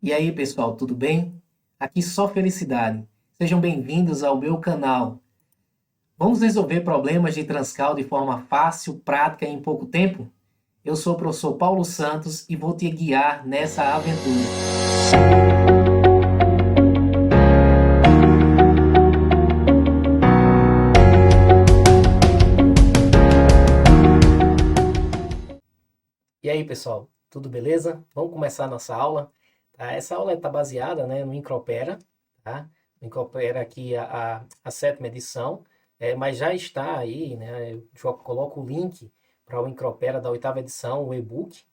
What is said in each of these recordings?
E aí, pessoal, tudo bem? Aqui só felicidade. Sejam bem-vindos ao meu canal. Vamos resolver problemas de Transcal de forma fácil, prática e em pouco tempo? Eu sou o professor Paulo Santos e vou te guiar nessa aventura. E aí, pessoal, tudo beleza? Vamos começar a nossa aula. Tá? Essa aula está baseada, né, no Incropera, tá? O Incropera aqui a sétima edição, mas já está aí, né? Eu já coloco o link para o Incropera da oitava edição, o e-book,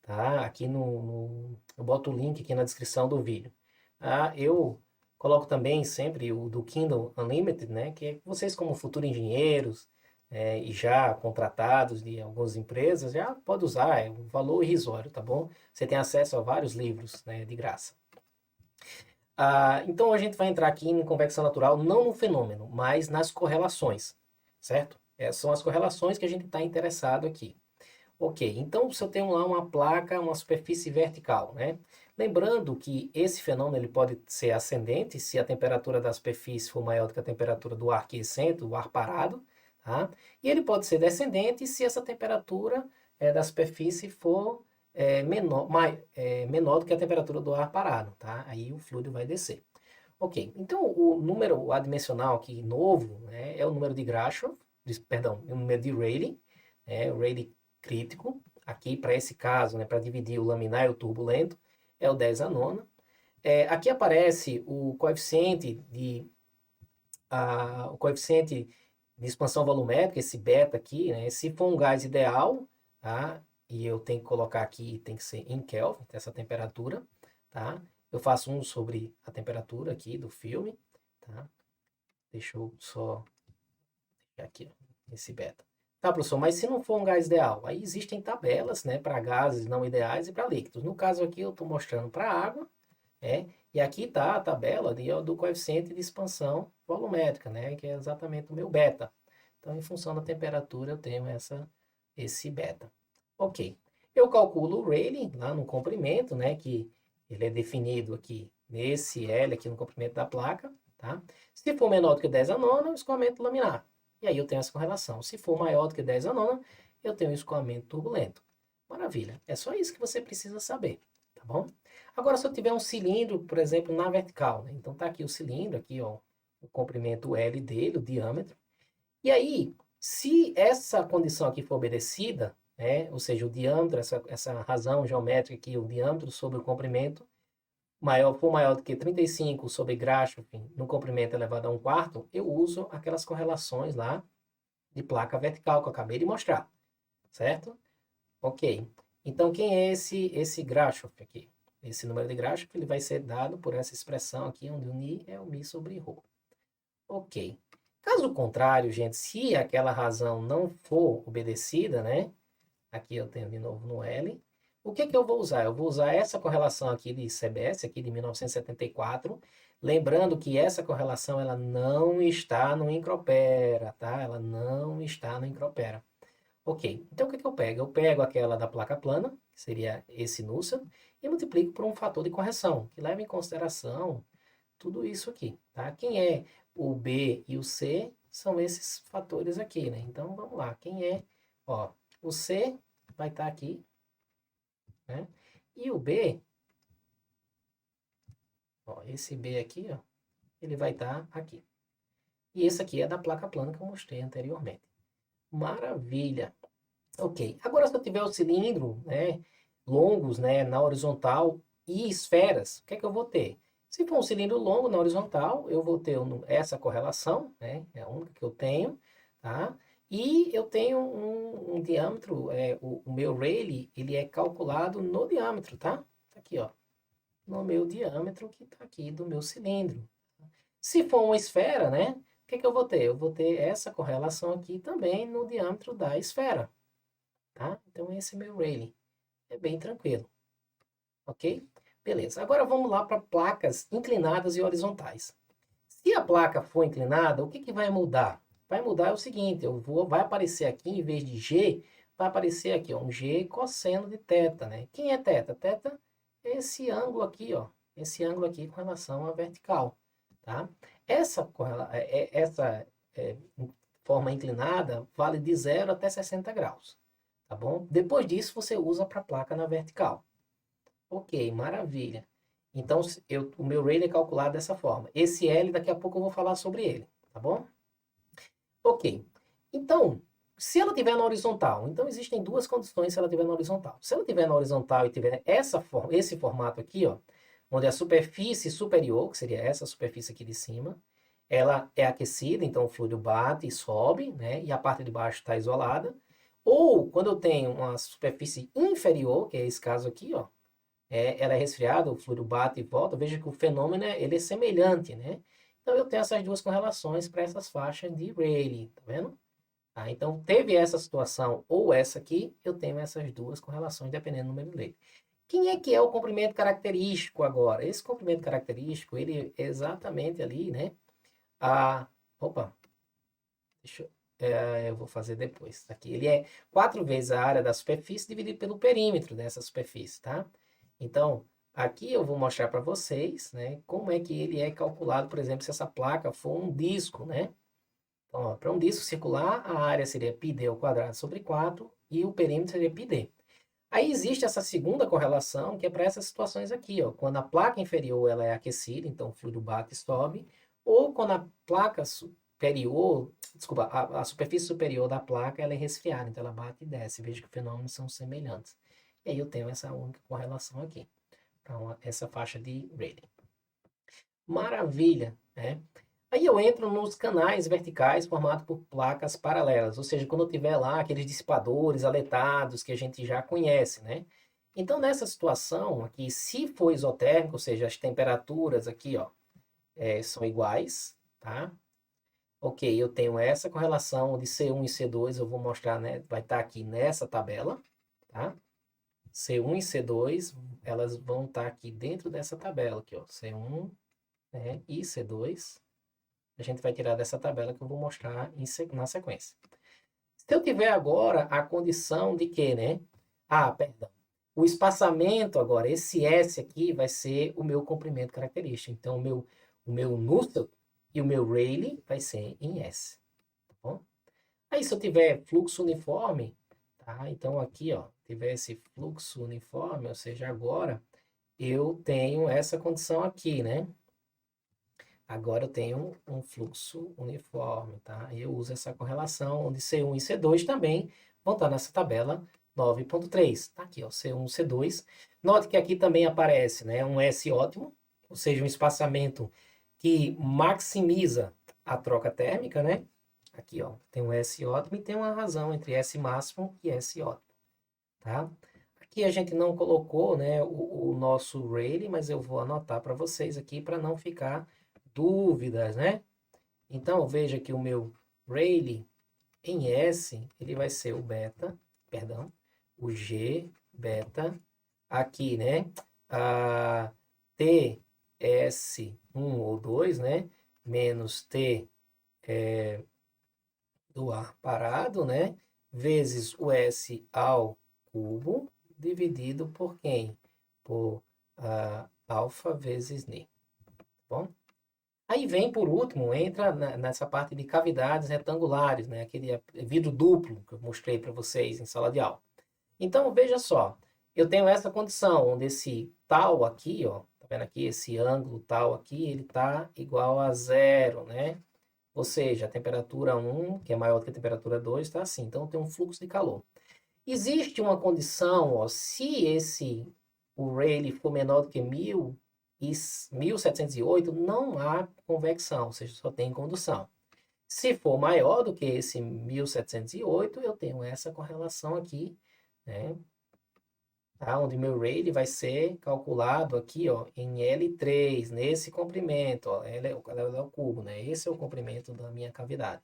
tá? Aqui eu boto o link aqui na descrição do vídeo. Tá? Eu coloco também sempre o do Kindle Unlimited, né? Que é vocês como futuros engenheiros e já contratados de algumas empresas, já pode usar, é um valor irrisório, tá bom? Você tem acesso a vários livros, né, de graça. Então a gente vai entrar aqui em convecção natural, não no fenômeno, mas nas correlações, certo? São as correlações que a gente está interessado aqui. Ok, então se eu tenho lá uma placa, uma superfície vertical, né? Lembrando que esse fenômeno ele pode ser ascendente se a temperatura da superfície for maior do que a temperatura do ar quiescente, o ar parado, tá? E ele pode ser descendente se essa temperatura da superfície for menor do que a temperatura do ar parado, tá? Aí o fluido vai descer. Ok, então o número adimensional aqui novo, né, é o número de Grashof, perdão, é o número de Rayleigh, o Rayleigh crítico, aqui para esse caso, né, para dividir o laminar e o turbulento, é o 10 a nona. Aqui aparece o coeficiente de expansão volumétrica, esse beta aqui, né, se for um gás ideal, tá, e eu tenho que colocar aqui, tem que ser em Kelvin, essa temperatura, tá, eu faço 1 sobre a temperatura aqui do filme, tá, deixa eu só aqui, ó, esse beta. Tá, professor, mas se não for um gás ideal, aí existem tabelas, né, para gases não ideais e para líquidos. No caso aqui eu estou mostrando para água, e aqui está a tabela do coeficiente de expansão volumétrica, né, que é exatamente o meu beta. Então, em função da temperatura, eu tenho esse beta. Ok. Eu calculo o Rayleigh lá no comprimento, né, que ele é definido aqui nesse L aqui no comprimento da placa, tá? Se for menor do que 10 a nona, o escoamento laminar. E aí eu tenho essa correlação. Se for maior do que 10 a nona, eu tenho um escoamento turbulento. Maravilha. É só isso que você precisa saber, tá bom? Agora, se eu tiver um cilindro, por exemplo, na vertical, né? Então tá aqui o cilindro, aqui, ó, o comprimento L dele, o diâmetro. E aí, se essa condição aqui for obedecida, né? Ou seja, o diâmetro, essa razão geométrica aqui, o diâmetro sobre o comprimento, for maior do que 35 sobre Grashof no comprimento elevado a 1/4, eu uso aquelas correlações lá de placa vertical que eu acabei de mostrar, certo? Ok. Então, quem é esse Grashof aqui? Esse número de Grashof ele vai ser dado por essa expressão aqui, onde o ni é o mi sobre rho. Ok. Caso contrário, gente, se aquela razão não for obedecida, né? Aqui eu tenho de novo no L. O que que eu vou usar? Eu vou usar essa correlação aqui de CBS, aqui de 1974. Lembrando que essa correlação ela não está no Incropera, tá? Ela não está no Incropera. Ok, então o que que eu pego? Eu pego aquela da placa plana, que seria esse núcleo, e multiplico por um fator de correção, que leva em consideração tudo isso aqui, tá? Quem é o B e o C são esses fatores aqui, né? Então vamos lá, quem é, ó, o C vai estar aqui, né? E o B, ó, esse B aqui, ó, ele vai estar aqui. E esse aqui é da placa plana que eu mostrei anteriormente. Maravilha! Ok, agora se eu tiver o cilindro, né, longos, né, na horizontal e esferas, o que é que eu vou ter? Se for um cilindro longo na horizontal, eu vou ter essa correlação, né, é a única que eu tenho, tá? E eu tenho um diâmetro, o meu Rayleigh, ele é calculado no diâmetro, tá? Tá aqui, ó, no meu diâmetro que tá aqui do meu cilindro. Se for uma esfera, né, o que é que eu vou ter? Eu vou ter essa correlação aqui também no diâmetro da esfera. Tá? Então esse é meu Rayleigh. É bem tranquilo. Ok? Beleza. Agora vamos lá para placas inclinadas e horizontais. Se a placa for inclinada, o que que vai mudar? Vai mudar o seguinte, vai aparecer aqui, em vez de G, vai aparecer aqui, ó, um G cosseno de θ, né? Quem é θ? Θ é esse ângulo aqui, ó, esse ângulo aqui com relação à vertical, tá? Essa forma inclinada vale de 0 até 60 graus, tá bom? Depois disso, você usa para a placa na vertical. Ok, maravilha. Então, o meu Rayleigh é calculado dessa forma. Esse L, daqui a pouco eu vou falar sobre ele, tá bom? Ok. Então, se ela estiver na horizontal, então existem duas condições se ela estiver na horizontal. Se ela estiver na horizontal e tiver esse formato aqui, ó, onde a superfície superior, que seria essa superfície aqui de cima, ela é aquecida, então o fluido bate e sobe, né? E a parte de baixo está isolada. Ou quando eu tenho uma superfície inferior, que é esse caso aqui, ó, ela é resfriada, o fluido bate e volta, veja que o fenômeno ele é semelhante, né? Então eu tenho essas duas correlações para essas faixas de Rayleigh, tá vendo? Ah, então teve essa situação ou essa aqui, eu tenho essas duas correlações dependendo do número de Rayleigh. Quem é que é o comprimento característico agora? Esse comprimento característico, ele é exatamente ali, né? A, opa, deixa eu vou fazer depois. Aqui, ele é 4 vezes a área da superfície dividido pelo perímetro dessa superfície, tá? Então, aqui eu vou mostrar para vocês, né, como é que ele é calculado, por exemplo, se essa placa for um disco, né? Então, para um disco circular, a área seria πd ao quadrado sobre 4 e o perímetro seria πd. Aí existe essa segunda correlação, que é para essas situações aqui, ó, quando a placa inferior ela é aquecida, então o fluido bate e sobe, ou quando a placa superior, desculpa, a superfície superior da placa ela é resfriada, então ela bate e desce. Veja que os fenômenos são semelhantes. E aí eu tenho essa única correlação aqui, para essa faixa de Rayleigh. Maravilha, né? Aí eu entro nos canais verticais formados por placas paralelas, ou seja, quando eu tiver lá aqueles dissipadores aletados que a gente já conhece, né? Então, nessa situação aqui, se for isotérmico, ou seja, as temperaturas aqui, ó, são iguais, tá? Ok, eu tenho essa correlação de C1 e C2, eu vou mostrar, né? Vai estar aqui nessa tabela, tá? C1 e C2, elas vão estar aqui dentro dessa tabela aqui, ó, C1, né, e C2. A gente vai tirar dessa tabela que eu vou mostrar na sequência. Se eu tiver agora a condição de que, né? Ah, perdão. O espaçamento agora, esse S aqui vai ser o meu comprimento característico. Então, o meu Nusselt e o meu Rayleigh vai ser em S. Tá bom? Aí, se eu tiver fluxo uniforme, tá? Então, aqui, ó, tiver esse fluxo uniforme, ou seja, agora eu tenho essa condição aqui, né? Agora eu tenho um fluxo uniforme, tá? E eu uso essa correlação, onde C1 e C2 também vão estar nessa tabela 9.3. Tá aqui, ó, C1 e C2. Note que aqui também aparece, né, um S ótimo, ou seja, um espaçamento que maximiza a troca térmica, né? Aqui, ó, tem um S ótimo e tem uma razão entre S máximo e S ótimo, tá? Aqui a gente não colocou, né, o nosso Rayleigh, mas eu vou anotar para vocês aqui para não ficar dúvidas, né? Então, veja que o meu Rayleigh em S, ele vai ser o beta, perdão, o G beta, aqui, né? A TS1 ou 2, né? Menos T do ar parado, né? Vezes o S ao cubo, dividido por quem? Por alfa vezes Ni, tá bom? Aí vem, por último, entra nessa parte de cavidades retangulares, né? Aquele vidro duplo que eu mostrei para vocês em sala de aula. Então, veja só, eu tenho essa condição, onde esse tal aqui, ó, tá vendo aqui, esse ângulo tal aqui, ele tá igual a zero, né? Ou seja, a temperatura 1, que é maior do que a temperatura 2, está assim. Então, tem um fluxo de calor. Existe uma condição, ó, se o Rayleigh for menor do que 1708, não há convecção, ou seja, só tem condução. Se for maior do que esse 1708, eu tenho essa correlação aqui, né? Tá? Onde meu Rayleigh vai ser calculado aqui, ó, em L3, nesse comprimento, ó, L é o cubo, né? Esse é o comprimento da minha cavidade.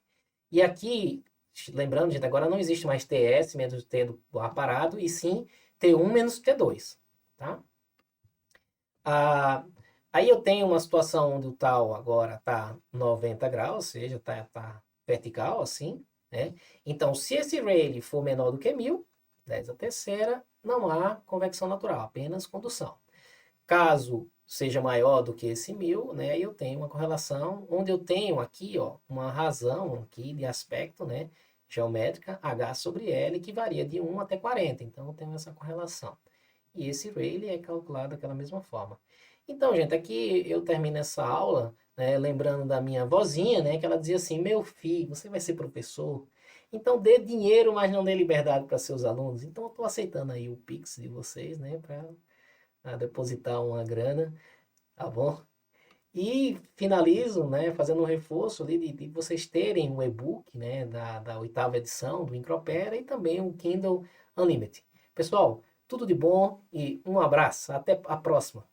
E aqui, lembrando, gente, agora não existe mais TS menos T do ar parado, e sim T1 menos T2, tá? Aí eu tenho uma situação onde o tal agora está 90 graus, ou seja, tá vertical assim, né? Então, se esse Rayleigh for menor do que 1000, 10 a terceira, não há convecção natural, apenas condução. Caso seja maior do que esse 1000, né, eu tenho uma correlação onde eu tenho aqui, ó, uma razão aqui de aspecto, né, geométrica H sobre L que varia de 1 até 40. Então eu tenho essa correlação. E esse Rayleigh é calculado daquela mesma forma. Então, gente, aqui eu termino essa aula, né, lembrando da minha vozinha, né, que ela dizia assim: meu filho, você vai ser professor, então dê dinheiro, mas não dê liberdade para seus alunos. Então eu estou aceitando aí o Pix de vocês, né, para depositar uma grana, tá bom? E finalizo, né, fazendo um reforço ali de vocês terem um e-book, né, da 8ª edição do Incropera e também um Kindle Unlimited. Pessoal, tudo de bom e um abraço. Até a próxima.